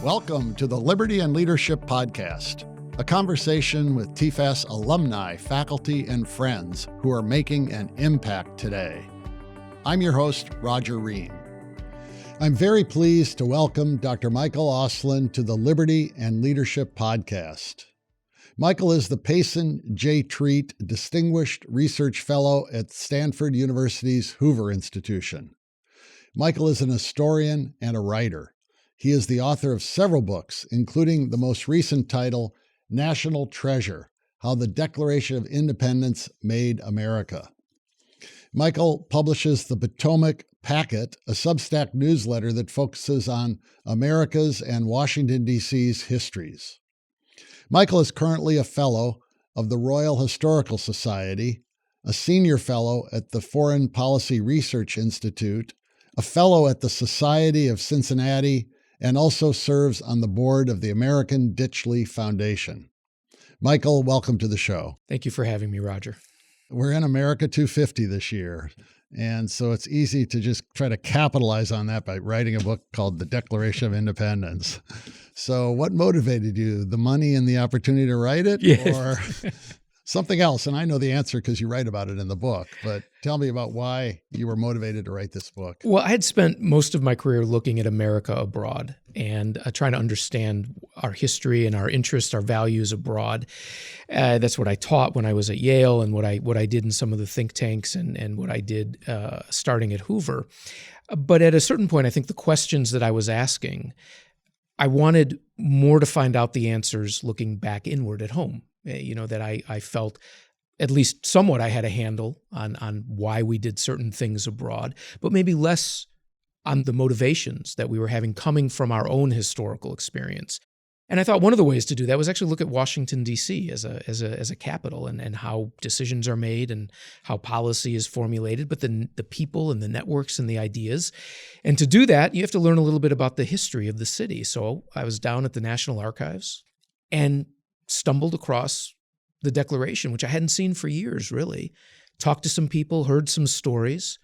Welcome to the Liberty and Leadership Podcast, a conversation with TFAS alumni, faculty, and friends who are making an impact today. I'm your host, Roger Ream. I'm very pleased to welcome Dr. Michael Auslin to the Liberty and Leadership Podcast. Michael is the Payson J. Treat Distinguished Research Fellow at Stanford University's Hoover Institution. Michael is an historian and a writer. He is the author of several books, including the most recent title, National Treasure: How the Declaration of Independence Made America. Michael publishes the Potomac Packet, a Substack newsletter that focuses on America's and Washington, D.C.'s histories. Michael is currently a fellow of the Royal Historical Society, a senior fellow at the Foreign Policy Research Institute, a fellow at the Society of Cincinnati, and also serves on the board of the American Ditchley Foundation. Michael, welcome to the show. Thank you for having me, Roger. We're in America 250 this year, and so it's easy to just try to capitalize on that by writing a book called The Declaration of Independence. So what motivated you? The money and the opportunity to write it, Yes. or something else? And I know the answer because you write about it in the book, but tell me about why you were motivated to write this book. Well, I had spent most of my career looking at America abroad and trying to understand our history and our interests, our values abroad. That's what I taught when I was at Yale and what I did in some of the think tanks and what I did starting at Hoover. But at a certain point, I think the questions that I was asking, I wanted more to find out the answers looking back inward at home. That I felt at least somewhat I had a handle on why we did certain things abroad, but maybe less on the motivations that we were having coming from our own historical experience. And I thought one of the ways to do that was actually look at Washington, D.C. as a capital and how decisions are made and how policy is formulated, but the people and the networks and the ideas. And to do that, you have to learn a little bit about the history of the city. So I was down at the National Archives and stumbled across the Declaration, which I hadn't seen for years, really. Talked to some people, heard some stories,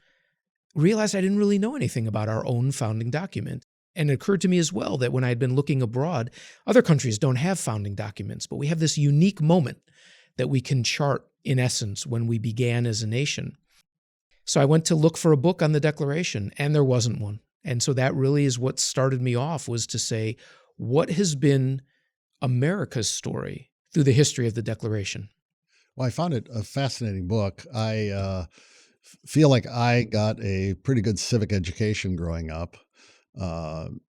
realized I didn't really know anything about our own founding document. And it occurred to me as well that when I had been looking abroad, other countries don't have founding documents, but we have this unique moment that we can chart, in essence, when we began as a nation. So I went to look for a book on the Declaration, and there wasn't one. And so that really is what started me off, was to say, what has been America's story through the history of the Declaration? Well, I found it a fascinating book. I feel like I got a pretty good civic education growing up. And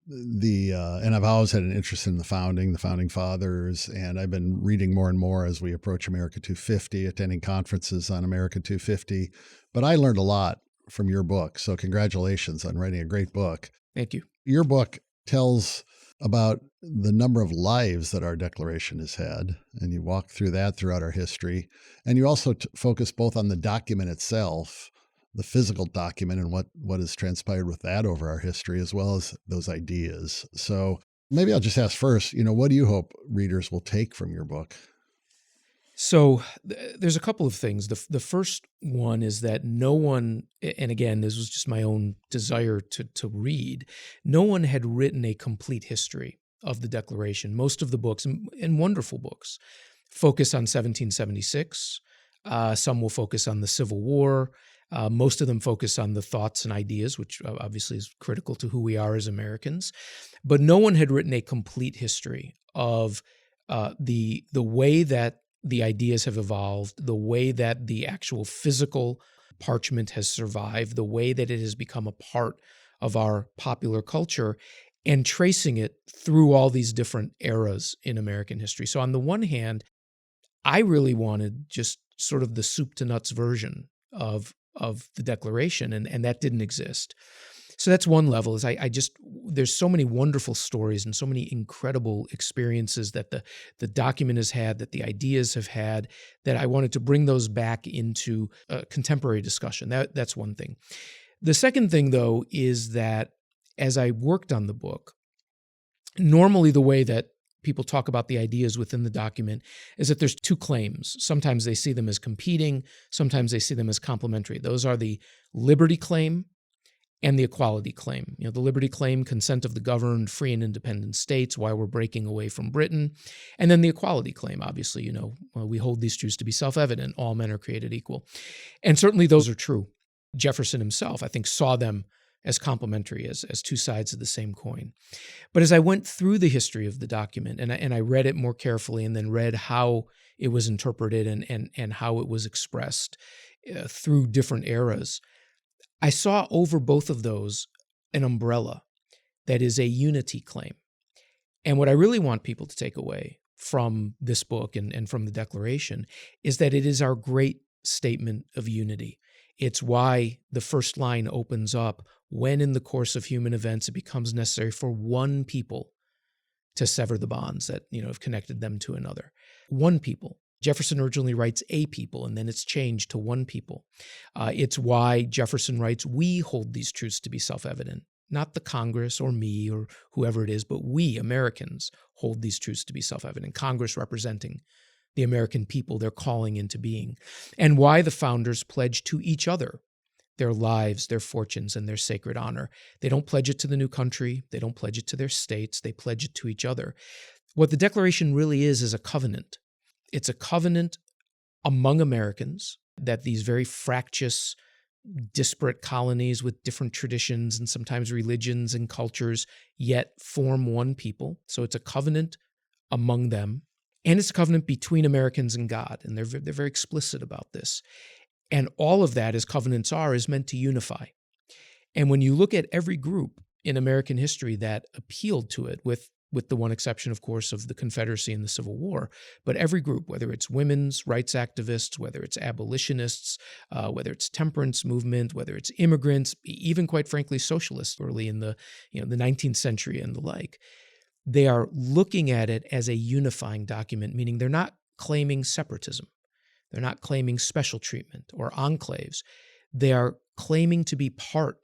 I've always had an interest in the founding fathers, and I've been reading more and more as we approach America 250, attending conferences on America 250. But I learned a lot from your book. So congratulations on writing a great book. Thank you. Your book tells about the number of lives that our Declaration has had, and you walk through that throughout our history. And you also focus both on the document itself, the physical document, and what has transpired with that over our history, as well as those ideas. So maybe I'll just ask first, what do you hope readers will take from your book? So there's a couple of things. The first one is that no one, and again, this was just my own desire to read, no one had written a complete history of the Declaration. Most of the books, and wonderful books, focus on 1776. Some will focus on the Civil War. Most of them focus on the thoughts and ideas, which obviously is critical to who we are as Americans. But no one had written a complete history of the way that the ideas have evolved, the way that the actual physical parchment has survived, the way that it has become a part of our popular culture, and tracing it through all these different eras in American history. So on the one hand, I really wanted just sort of the soup to nuts version of the Declaration, and that didn't exist. So that's one level, is there's so many wonderful stories and so many incredible experiences that the document has had, that the ideas have had, that I wanted to bring those back into a contemporary discussion. That's one thing. The second thing, though, is that as I worked on the book, normally the way that people talk about the ideas within the document is that there's two claims. Sometimes they see them as competing, sometimes they see them as complementary. Those are the liberty claim and the equality claim. The liberty claim, consent of the governed, free and independent states, why we're breaking away from Britain. And then the equality claim, obviously, we hold these truths to be self-evident. All men are created equal. And certainly those are true. Jefferson himself, I think, saw them as complementary, as two sides of the same coin. But as I went through the history of the document and I read it more carefully and then read how it was interpreted and how it was expressed through different eras, I saw over both of those an umbrella that is a unity claim. And what I really want people to take away from this book and from the Declaration is that it is our great statement of unity. It's why the first line opens up, when in the course of human events it becomes necessary for one people to sever the bonds that have connected them to another. One people. Jefferson originally writes a people, and then it's changed to one people. It's why Jefferson writes, we hold these truths to be self-evident. Not the Congress or me or whoever it is, but we, Americans, hold these truths to be self-evident. Congress representing the American people, they're calling into being. And why the founders pledged to each other their lives, their fortunes, and their sacred honor. They don't pledge it to the new country. They don't pledge it to their states. They pledge it to each other. What the Declaration really is a covenant. It's a covenant among Americans that these very fractious, disparate colonies with different traditions and sometimes religions and cultures yet form one people. So it's a covenant among them. And it's a covenant between Americans and God. And they're very explicit about this. And all of that, as covenants are, is meant to unify. And when you look at every group in American history that appealed to it, with the one exception, of course, of the Confederacy and the Civil War, but every group, whether it's women's rights activists, whether it's abolitionists, whether it's temperance movement, whether it's immigrants, even quite frankly, socialists early in the 19th century and the like, they are looking at it as a unifying document, meaning they're not claiming separatism. They're not claiming special treatment or enclaves. They are claiming to be part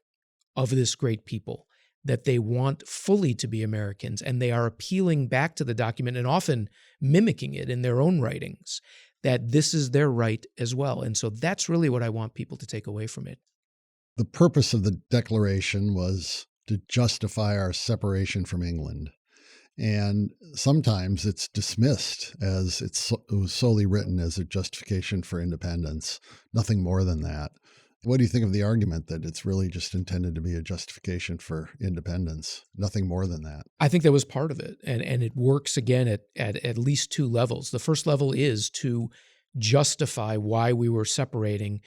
of this great people, that they want fully to be Americans, and they are appealing back to the document and often mimicking it in their own writings, that this is their right as well. And so that's really what I want people to take away from it. The purpose of the Declaration was to justify our separation from England. And sometimes it's dismissed as it was solely written as a justification for independence, nothing more than that. What do you think of the argument that it's really just intended to be a justification for independence, nothing more than that? I think that was part of it. And it works, again, at least two levels. The first level is to justify why we were separating,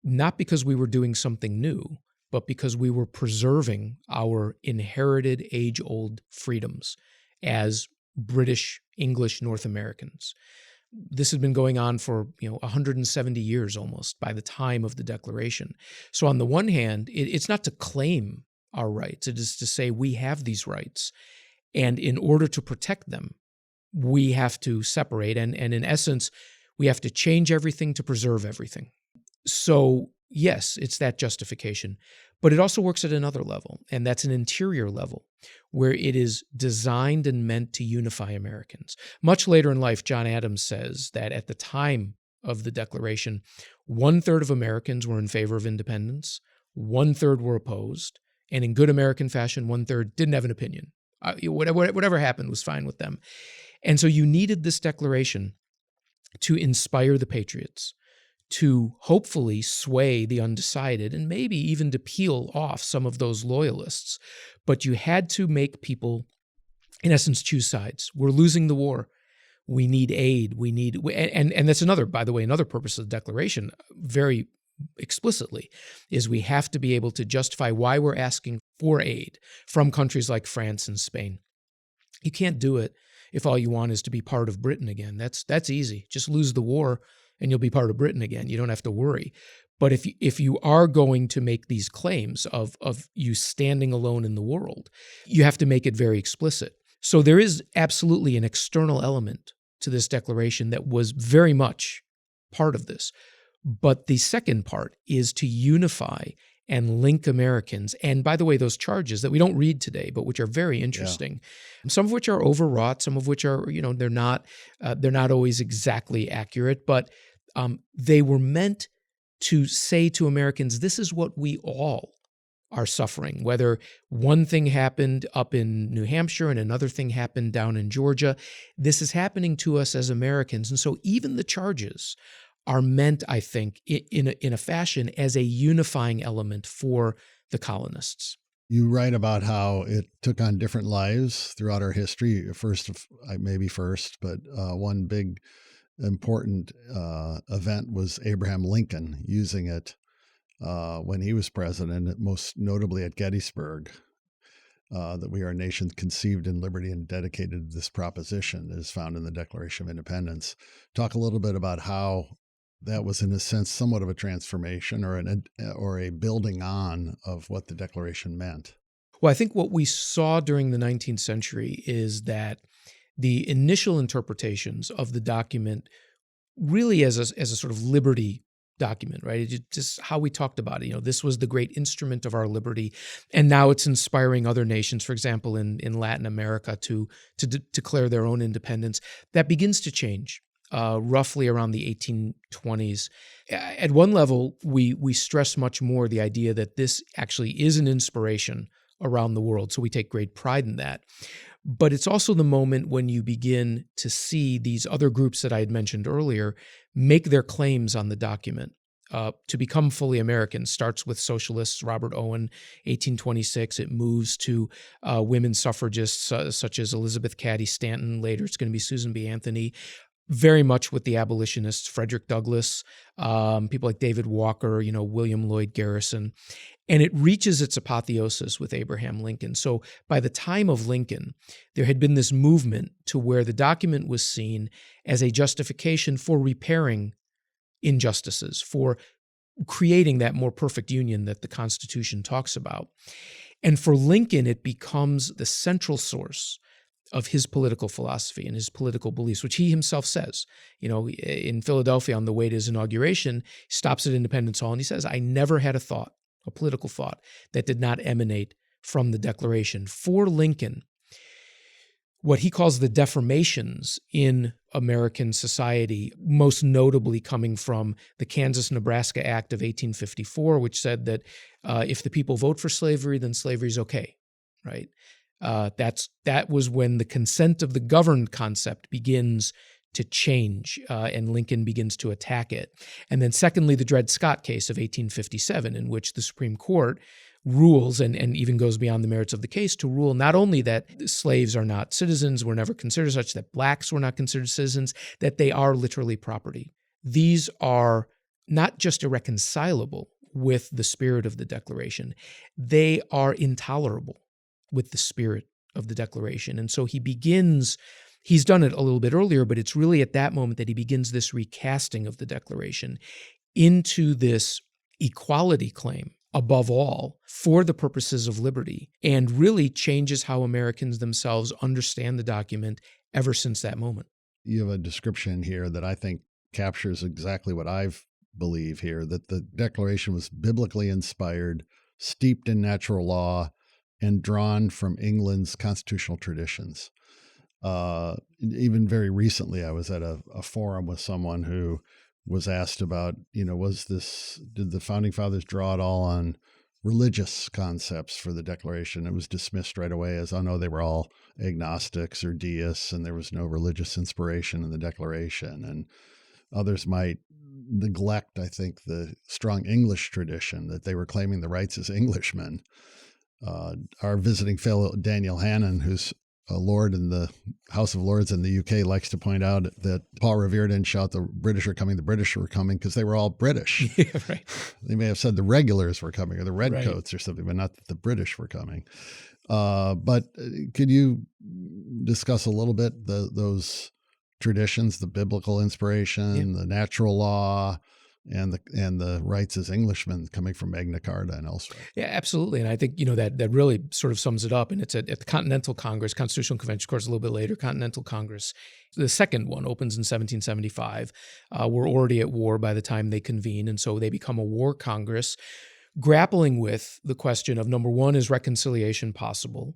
not because we were doing something new, but because we were preserving our inherited age-old freedoms as British, English, North Americans. This had been going on for 170 years almost by the time of the Declaration. So on the one hand, it's not to claim our rights. It is to say we have these rights. And in order to protect them, we have to separate. And in essence, we have to change everything to preserve everything. So yes, it's that justification. But it also works at another level, and that's an interior level, where it is designed and meant to unify Americans. Much later in life, John Adams says that at the time of the Declaration, 1/3 of Americans were in favor of independence, 1/3 were opposed, and in good American fashion, 1/3 didn't have an opinion. Whatever happened was fine with them. And so you needed this Declaration to inspire the patriots, to hopefully sway the undecided, and maybe even to peel off some of those loyalists. But you had to make people, in essence, choose sides. We're losing the war. We need aid. And that's another purpose of the Declaration, very explicitly, is we have to be able to justify why we're asking for aid from countries like France and Spain. You can't do it if all you want is to be part of Britain again. That's easy. Just lose the war and you'll be part of Britain again. You don't have to worry. But if you are going to make these claims of you standing alone in the world, you have to make it very explicit. So there is absolutely an external element to this Declaration that was very much part of this. But the second part is to unify and link Americans. And by the way, those charges that we don't read today, but which are very interesting, some of which are overwrought, some of which are, they're not always exactly accurate, but they were meant to say to Americans, this is what we all are suffering, whether one thing happened up in New Hampshire and another thing happened down in Georgia. This is happening to us as Americans. And so even the charges are meant, I think, in a fashion as a unifying element for the colonists. You write about how it took on different lives throughout our history. Maybe first, but one big important event was Abraham Lincoln using it when he was president, most notably at Gettysburg, that we are a nation conceived in liberty and dedicated to this proposition is found in the Declaration of Independence. Talk a little bit about how that was, in a sense, somewhat of a transformation or a building on of what the Declaration meant. Well, I think what we saw during the 19th century is that the initial interpretations of the document really as a sort of liberty document, right? It's just how we talked about it. This was the great instrument of our liberty, and now it's inspiring other nations, for example, in Latin America, to declare their own independence. That begins to change. Roughly around the 1820s. At one level, we stress much more the idea that this actually is an inspiration around the world, so we take great pride in that. But it's also the moment when you begin to see these other groups that I had mentioned earlier make their claims on the document. To become fully American starts with socialists, Robert Owen, 1826. It moves to women suffragists such as Elizabeth Cady Stanton. Later, it's going to be Susan B. Anthony. Very much with the abolitionists, Frederick Douglass, people like David Walker, William Lloyd Garrison. And it reaches its apotheosis with Abraham Lincoln. So by the time of Lincoln, there had been this movement to where the document was seen as a justification for repairing injustices, for creating that more perfect union that the Constitution talks about. And for Lincoln, it becomes the central source of his political philosophy and his political beliefs, which he himself says. In Philadelphia on the way to his inauguration, he stops at Independence Hall and he says, "I never had a political thought that did not emanate from the Declaration." For Lincoln, what he calls the deformations in American society, most notably coming from the Kansas-Nebraska Act of 1854, which said that if the people vote for slavery, then slavery is okay, right? That was when the consent of the governed concept begins to change, and Lincoln begins to attack it. And then secondly, the Dred Scott case of 1857, in which the Supreme Court rules, and even goes beyond the merits of the case, to rule not only that slaves are not citizens, were never considered such, that blacks were not considered citizens, that they are literally property. These are not just irreconcilable with the spirit of the Declaration, they are intolerable with the spirit of the Declaration. And so he's done it a little bit earlier, but it's really at that moment that he begins this recasting of the Declaration into this equality claim, above all, for the purposes of liberty, and really changes how Americans themselves understand the document ever since that moment. You have a description here that I think captures exactly what I believe here, that the Declaration was biblically inspired, steeped in natural law, and drawn from England's constitutional traditions. Even very recently, I was at a forum with someone who was asked about, did the Founding Fathers draw it all on religious concepts for the Declaration? It was dismissed right away as, oh no, they were all agnostics or deists, and there was no religious inspiration in the Declaration. And others might neglect, I think, the strong English tradition, that they were claiming the rights as Englishmen. Our visiting fellow Daniel Hannan, who's a lord in the House of Lords in the UK, likes to point out that Paul Revere didn't shout the British are coming because they were all British. Yeah, right. They may have said the regulars were coming or the redcoats or something, but not that the British were coming. But could you discuss a little bit those traditions, the biblical inspiration, the natural law, and the rights as Englishmen coming from Magna Carta and elsewhere? Yeah, absolutely. And I think, that really sort of sums it up. And it's at the Continental Congress, Constitutional Convention, of course, a little bit later, Continental Congress. The second one opens in 1775. We're already at war by the time they convene. And so they become a war Congress, grappling with the question of, number one, is reconciliation possible?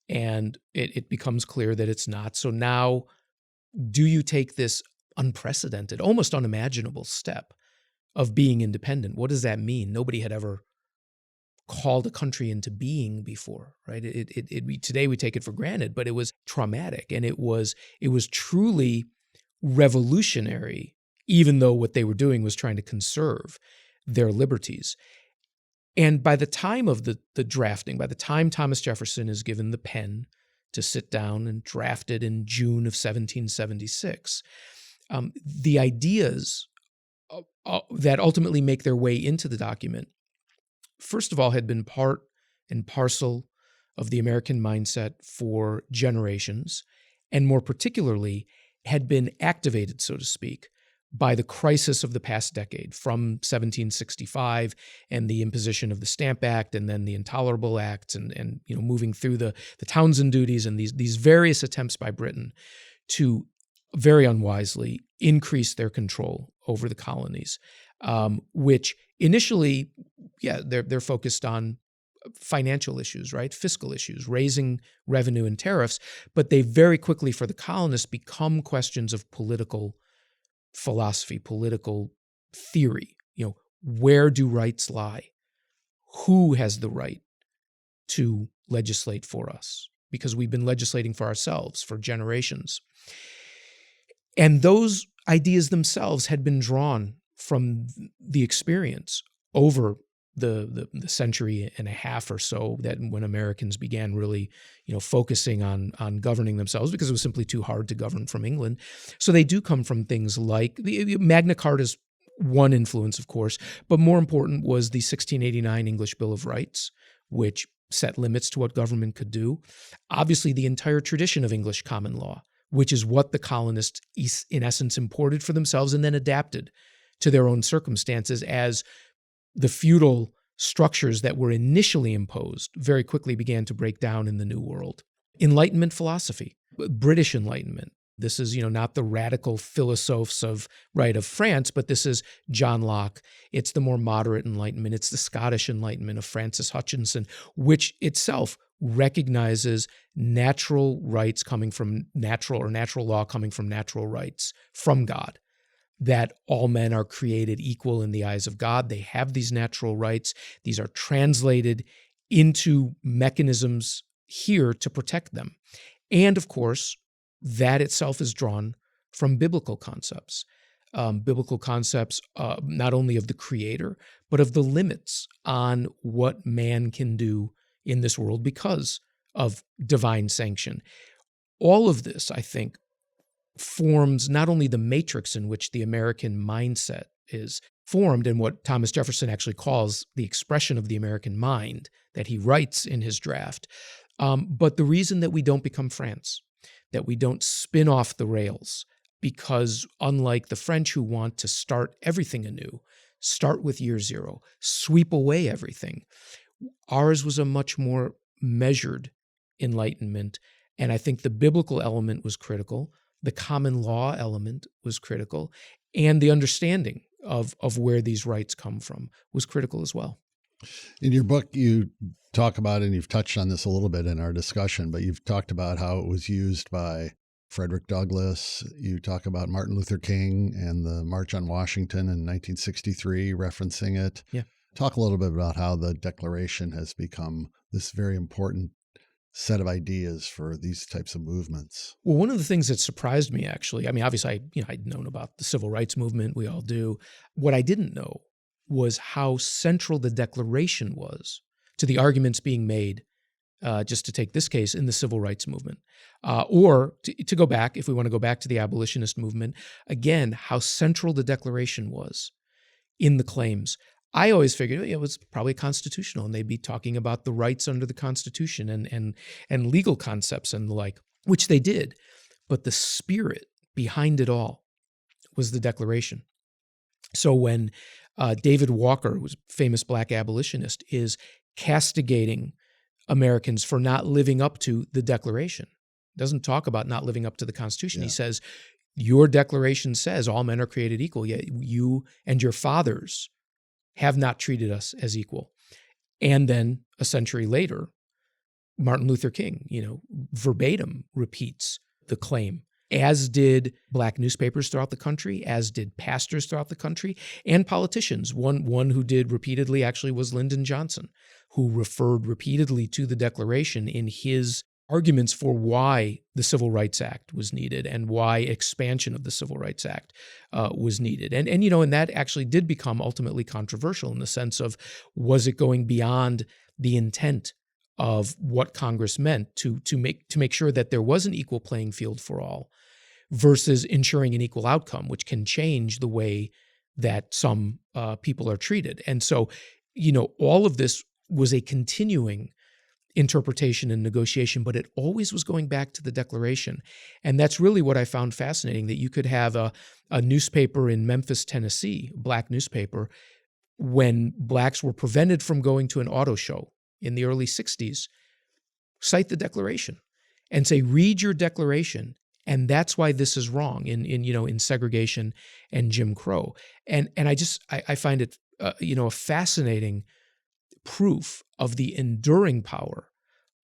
And it becomes clear that it's not. So now, do you take this unprecedented, almost unimaginable step of being independent? What does that mean? Nobody had ever called a country into being before, right? Today we take it for granted, but it was traumatic, and it was truly revolutionary, even though what they were doing was trying to conserve their liberties. And by the time of the drafting, by the time Thomas Jefferson is given the pen to sit down and draft it in June of 1776, the ideas that ultimately make their way into the document, first of all, had been part and parcel of the American mindset for generations, and more particularly, had been activated, so to speak, by the crisis of the past decade, from 1765 and the imposition of the Stamp Act, and then the Intolerable Acts, and moving through the Townsend duties, and these various attempts by Britain to very unwisely increase their control over the colonies, which initially, they're focused on financial issues, right? Fiscal issues, raising revenue and tariffs, but they very quickly, for the colonists, become questions of political philosophy, political theory. Where do rights lie? Who has the right to legislate for us? Because we've been legislating for ourselves for generations. And those ideas themselves had been drawn from the experience over the century and a half or so, that when Americans began really, focusing on governing themselves, because it was simply too hard to govern from England. So they do come from things like the Magna Carta is one influence, of course, but more important was the 1689 English Bill of Rights, which set limits to what government could do. Obviously, the entire tradition of English common law, which is what the colonists, in essence, imported for themselves and then adapted to their own circumstances, as the feudal structures that were initially imposed very quickly began to break down in the New World. Enlightenment philosophy, British Enlightenment. This is, not the radical philosophes of France, but this is John Locke. It's the more moderate Enlightenment. It's the Scottish Enlightenment of Francis Hutchinson, which itself recognizes natural rights coming from natural law coming from natural rights from God, that all men are created equal in the eyes of God. They have these natural rights. These are translated into mechanisms here to protect them. And of course, that itself is drawn from biblical concepts. Not only of the Creator, but of the limits on what man can do in this world because of divine sanction. All of this, I think, forms not only the matrix in which the American mindset is formed, and what Thomas Jefferson actually calls the expression of the American mind that he writes in his draft, but the reason that we don't become France, that we don't spin off the rails, because unlike the French, who want to start everything anew, start with year zero, sweep away everything, ours was a much more measured enlightenment. And I think the biblical element was critical. The common law element was critical, and the understanding of where these rights come from was critical as well. In your book, you talk about, and you've touched on this a little bit in our discussion, but you've talked about how it was used by Frederick Douglass. You talk about Martin Luther King and the March on Washington in 1963, referencing it. Yeah. Talk a little bit about how the Declaration has become this very important set of ideas for these types of movements. Well, one of the things that surprised me, actually, obviously, I'd known about the civil rights movement. We all do. What I didn't know was how central the Declaration was to the arguments being made, just to take this case, in the civil rights movement. Or to go back, if we want to go back to the abolitionist movement, again, how central the Declaration was in the claims. I always figured it was probably constitutional, and they'd be talking about the rights under the Constitution and legal concepts and the like, which they did. But the spirit behind it all was the Declaration. So when David Walker, who was a famous black abolitionist, is castigating Americans for not living up to the Declaration, doesn't talk about not living up to the Constitution. Yeah. He says, your Declaration says all men are created equal, yet you and your fathers have not treated us as equal. And then a century later, Martin Luther King, verbatim repeats the claim as did Black newspapers throughout the country, as did pastors throughout the country, and politicians. One who did repeatedly actually was Lyndon Johnson, who referred repeatedly to the Declaration in his arguments for why the Civil Rights Act was needed and why expansion of the Civil Rights Act was needed. And that actually did become ultimately controversial in the sense of, was it going beyond the intent of what Congress meant to make sure that there was an equal playing field for all, versus ensuring an equal outcome, which can change the way that some people are treated. And so, all of this was a continuing interpretation and negotiation, but it always was going back to the Declaration. And that's really what I found fascinating, that you could have a newspaper in Memphis, Tennessee, a Black newspaper, when Blacks were prevented from going to an auto show in the early 60s, cite the Declaration and say, read your Declaration, and that's why this is wrong in segregation and Jim Crow. And I find it a fascinating proof of the enduring power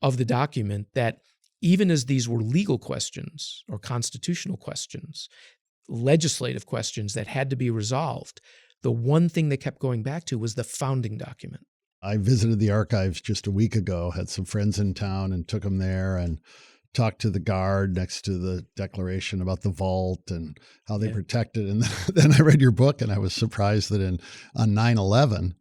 of the document, that even as these were legal questions or constitutional questions, legislative questions that had to be resolved, the one thing they kept going back to was the founding document. I visited the archives just a week ago, had some friends in town and took them there and talked to the guard next to the Declaration about the vault and how they protect it. And then I read your book, and I was surprised that on 9/11,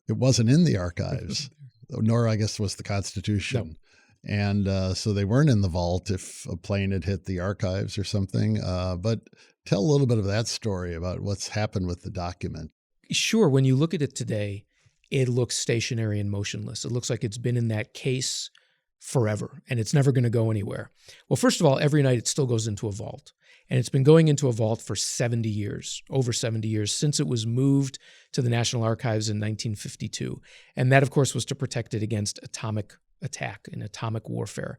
it wasn't in the archives, nor I guess was the Constitution. No. And so they weren't in the vault if a plane had hit the archives or something. But tell a little bit of that story about what's happened with the document. Sure. When you look at it today, it looks stationary and motionless. It looks like it's been in that case forever, and it's never going to go anywhere. Well, first of all, every night it still goes into a vault. And it's been going into a vault for 70 years, over 70 years, since it was moved to the National Archives in 1952. And that, of course, was to protect it against atomic attack and atomic warfare.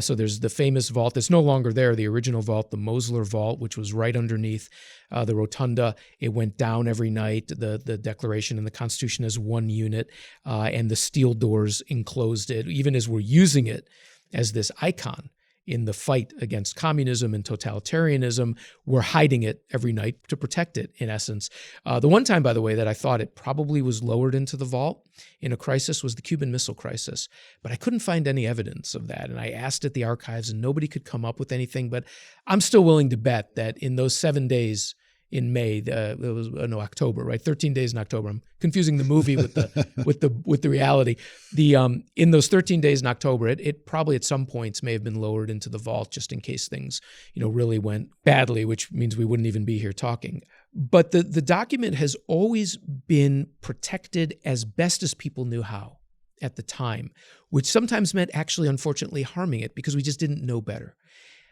So there's the famous vault that's no longer there, the original vault, the Mosler Vault, which was right underneath the rotunda. It went down every night, the Declaration and the Constitution as one unit, and the steel doors enclosed it, even as we're using it as this icon in the fight against communism and totalitarianism. We're hiding it every night to protect it, in essence. The one time, by the way, that I thought it probably was lowered into the vault in a crisis was the Cuban Missile Crisis. But I couldn't find any evidence of that. And I asked at the archives, and nobody could come up with anything. But I'm still willing to bet that in those 7 days in May, October, right? 13 days in October. I'm confusing the movie with the reality. In those 13 days in October, it probably at some points may have been lowered into the vault just in case things, really went badly, which means we wouldn't even be here talking. But the document has always been protected as best as people knew how at the time, which sometimes meant actually, unfortunately, harming it because we just didn't know better.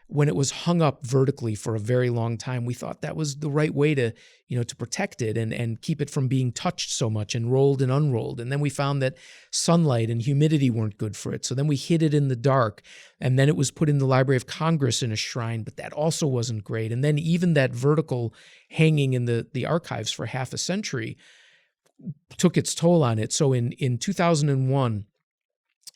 When it was hung up vertically for a very long time, we thought that was the right way to protect it and keep it from being touched so much and rolled and unrolled. And then we found that sunlight and humidity weren't good for it. So then we hid it in the dark. And then it was put in the Library of Congress in a shrine, but that also wasn't great. And then even that vertical hanging in the archives for half a century took its toll on it. So in 2001,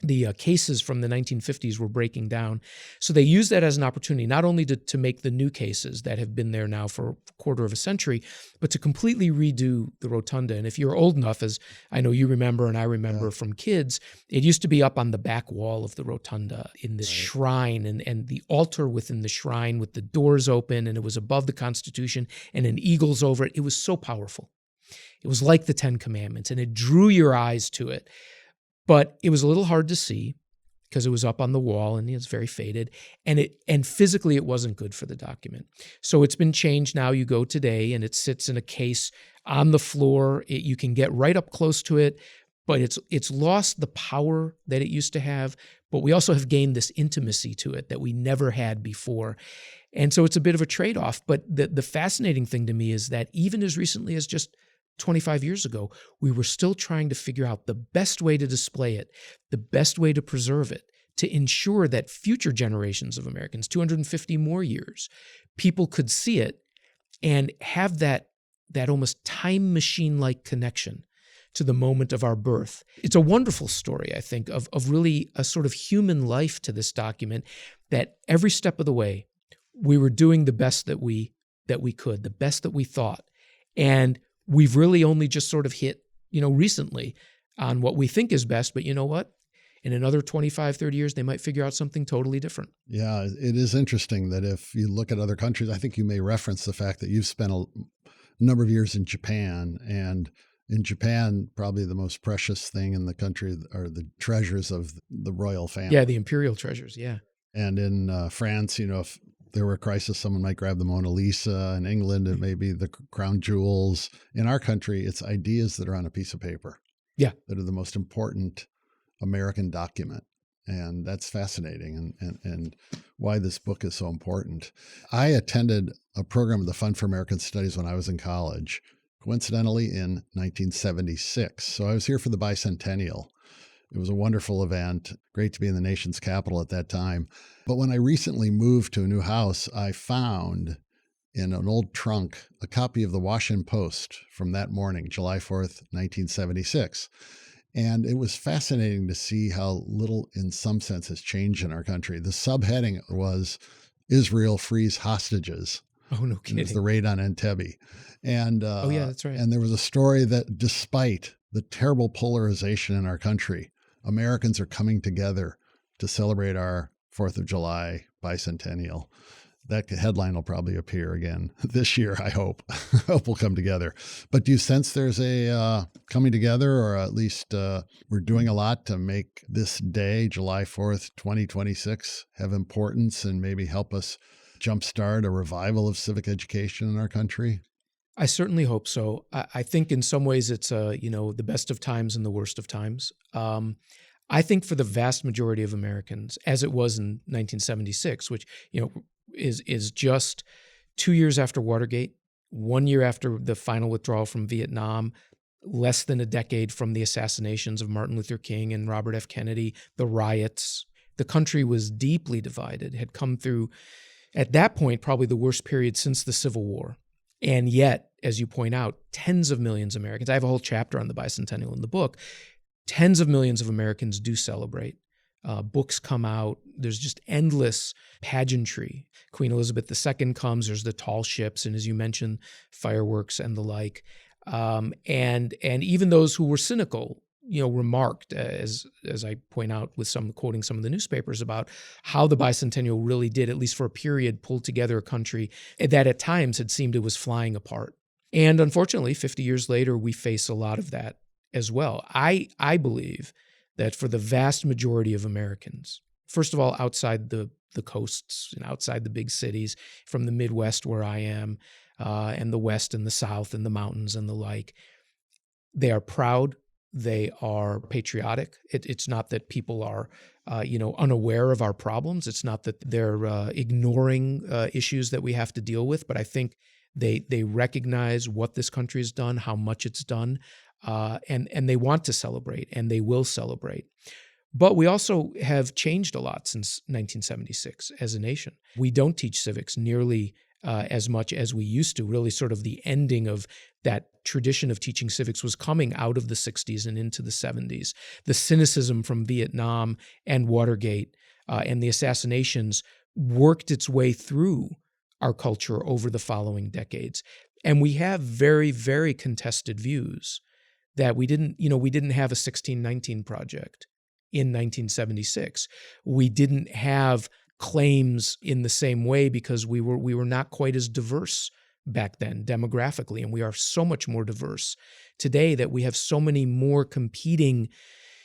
the cases from the 1950s were breaking down. So they used that as an opportunity, not only to make the new cases that have been there now for a quarter of a century, but to completely redo the rotunda. And if you're old enough, as I know you remember and I remember from kids, it used to be up on the back wall of the rotunda in this shrine and the altar within the shrine with the doors open, and it was above the Constitution and an eagle's over it. It was so powerful. It was like the Ten Commandments, and it drew your eyes to it. But it was a little hard to see because it was up on the wall and it's very faded. And physically, it wasn't good for the document. So it's been changed now. You go today and it sits in a case on the floor. You can get right up close to it, but it's lost the power that it used to have. But we also have gained this intimacy to it that we never had before. And so it's a bit of a trade-off. But the fascinating thing to me is that even as recently as just 25 years ago, we were still trying to figure out the best way to display it, the best way to preserve it, to ensure that future generations of Americans, 250 more years, people could see it and have that almost time machine-like connection to the moment of our birth. It's a wonderful story, I think, of really a sort of human life to this document, that every step of the way we were doing the best that we could, the best that we thought. And we've really only just sort of hit, recently on what we think is best. But you know what? In another 25, 30 years, they might figure out something totally different. Yeah, it is interesting that if you look at other countries, I think you may reference the fact that you've spent a number of years in Japan. And in Japan, probably the most precious thing in the country are the treasures of the royal family. Yeah, the imperial treasures, yeah. And in France, if there were a crisis, someone might grab the Mona Lisa. In England, it may be the crown jewels. In our country, it's ideas that are on a piece of paper. Yeah. That are the most important American document. And that's fascinating and why this book is so important. I attended a program of the Fund for American Studies when I was in college, coincidentally in 1976. So I was here for the bicentennial. It was a wonderful event, great to be in the nation's capital at that time. But when I recently moved to a new house, I found in an old trunk a copy of the Washington Post from that morning, July 4th, 1976. And it was fascinating to see how little, in some sense, has changed in our country. The subheading was Israel frees hostages. Oh, no kidding. It was the raid on Entebbe. And oh, yeah, that's right. And there was a story that despite the terrible polarization in our country, Americans are coming together to celebrate our 4th of July bicentennial. That headline will probably appear again this year, I hope. I hope we'll come together. But do you sense there's a coming together, or at least we're doing a lot to make this day, July 4th, 2026, have importance and maybe help us jumpstart a revival of civic education in our country? I certainly hope so. I think in some ways it's, the best of times and the worst of times. I think for the vast majority of Americans, as it was in 1976, which, is just 2 years after Watergate, 1 year after the final withdrawal from Vietnam, less than a decade from the assassinations of Martin Luther King and Robert F. Kennedy, the riots. The country was deeply divided, had come through, at that point, probably the worst period since the Civil War. And yet, as you point out, tens of millions of Americans, I have a whole chapter on the bicentennial in the book, tens of millions of Americans do celebrate. Books come out. There's just endless pageantry. Queen Elizabeth II comes. There's the tall ships, and as you mentioned, fireworks and the like. And even those who were cynical, remarked, as I point out with quoting some of the newspapers, about how the bicentennial really did, at least for a period, pull together a country that at times had seemed it was flying apart. And unfortunately, 50 years later, we face a lot of that as well. I believe that for the vast majority of Americans, first of all, outside the coasts and outside the big cities, from the Midwest where I am, and the West and the South and the mountains and the like, they are proud. They are patriotic. It's not that people are, unaware of our problems. It's not that they're ignoring issues that we have to deal with. But I think they recognize what this country has done, how much it's done, and they want to celebrate, and they will celebrate. But we also have changed a lot since 1976 as a nation. We don't teach civics nearly as much as we used to. Really, sort of the ending of that tradition of teaching civics was coming out of the 60s and into the 70s. The cynicism from Vietnam and Watergate and the assassinations worked its way through our culture over the following decades. And we have very, very contested views that we didn't have a 1619 project in 1976. We didn't have claims in the same way because we were not quite as diverse back then demographically, and we are so much more diverse today that we have so many more competing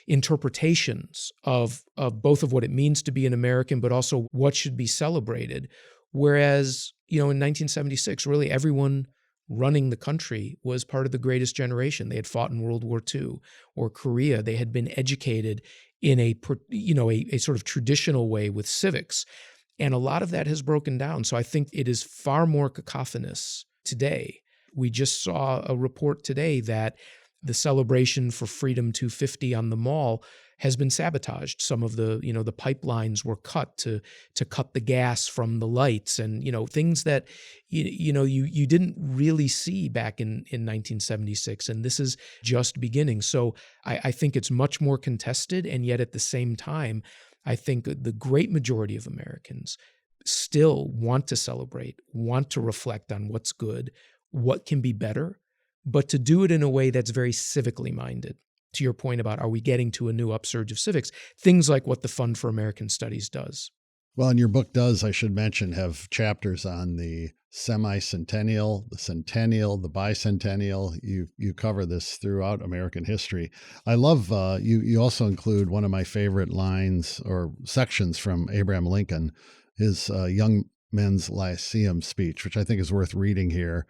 interpretations of both of what it means to be an American, but also what should be celebrated. Whereas, in 1976, really everyone running the country was part of the greatest generation. They had fought in World War II or Korea. They had been educated in a sort of traditional way with civics. And a lot of that has broken down. So I think it is far more cacophonous today. We just saw a report today that the celebration for Freedom 250 on the Mall has been sabotaged. Some of the pipelines were cut to cut the gas from the lights, and things that you didn't really see back in 1976. And this is just beginning. So I think it's much more contested, and yet at the same time, I think the great majority of Americans still want to celebrate, want to reflect on what's good, what can be better, but to do it in a way that's very civically minded. To your point about, are we getting to a new upsurge of civics? Things like what the Fund for American Studies does. Well, and your book does, I should mention, have chapters on the semi-centennial, the centennial, the bicentennial. You cover this throughout American history. I love, you also include one of my favorite lines or sections from Abraham Lincoln, his Young Men's Lyceum speech, which I think is worth reading here.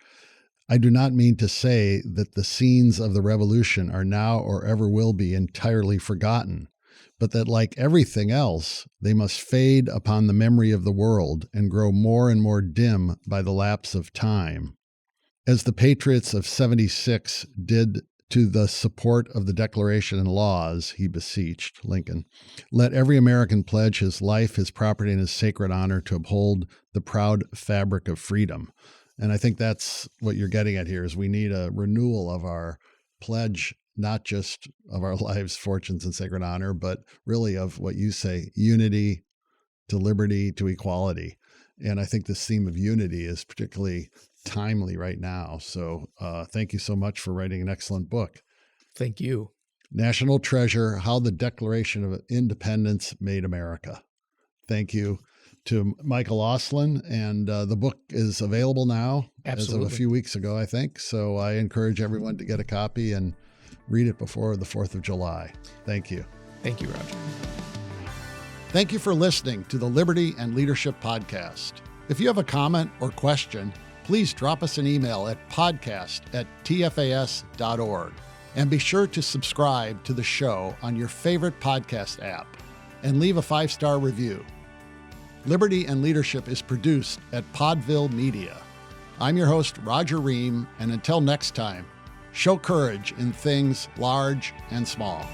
I do not mean to say that the scenes of the Revolution are now or ever will be entirely forgotten, but that, like everything else, they must fade upon the memory of the world and grow more and more dim by the lapse of time. As the patriots of '76 did to the support of the Declaration and laws, he beseeched, Lincoln, let every American pledge his life, his property, and his sacred honor to uphold the proud fabric of freedom. And I think that's what you're getting at here, is we need a renewal of our pledge, not just of our lives, fortunes, and sacred honor, but really of what you say, unity to liberty to equality. And I think this theme of unity is particularly timely right now. So thank you so much for writing an excellent book. Thank you. National Treasure, How the Declaration of Independence Made America. Thank you to Michael Auslin. And the book is available now. Absolutely. As of a few weeks ago, I think. So I encourage everyone to get a copy and read it before the 4th of July. Thank you. Thank you, Roger. Thank you for listening to the Liberty and Leadership Podcast. If you have a comment or question, please drop us an email at podcast@tfas.org. And be sure to subscribe to the show on your favorite podcast app and leave a 5-star review. Liberty and Leadership is produced at Podville Media. I'm your host, Roger Ream, and until next time, show courage in things large and small.